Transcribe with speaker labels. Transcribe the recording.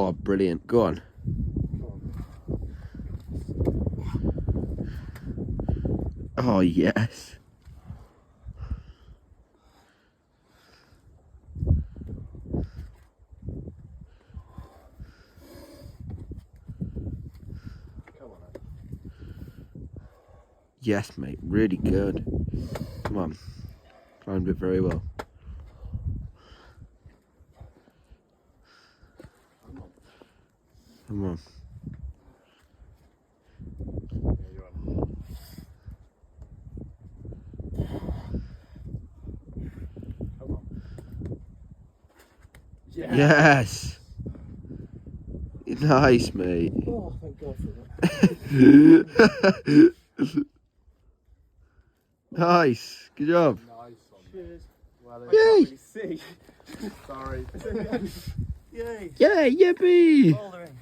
Speaker 1: Oh, brilliant. Go on. Oh, yes. Yes, mate. Really good. Come on. Climbed it very well. Come on. Yes. Nice, mate.
Speaker 2: Oh, thank God for that.
Speaker 1: Nice. Good job.
Speaker 2: Nice one. Cheers. Well, I
Speaker 1: Yay.
Speaker 2: can't really see. Sorry. Yay.
Speaker 1: Yay, yippee.
Speaker 2: Bouldering.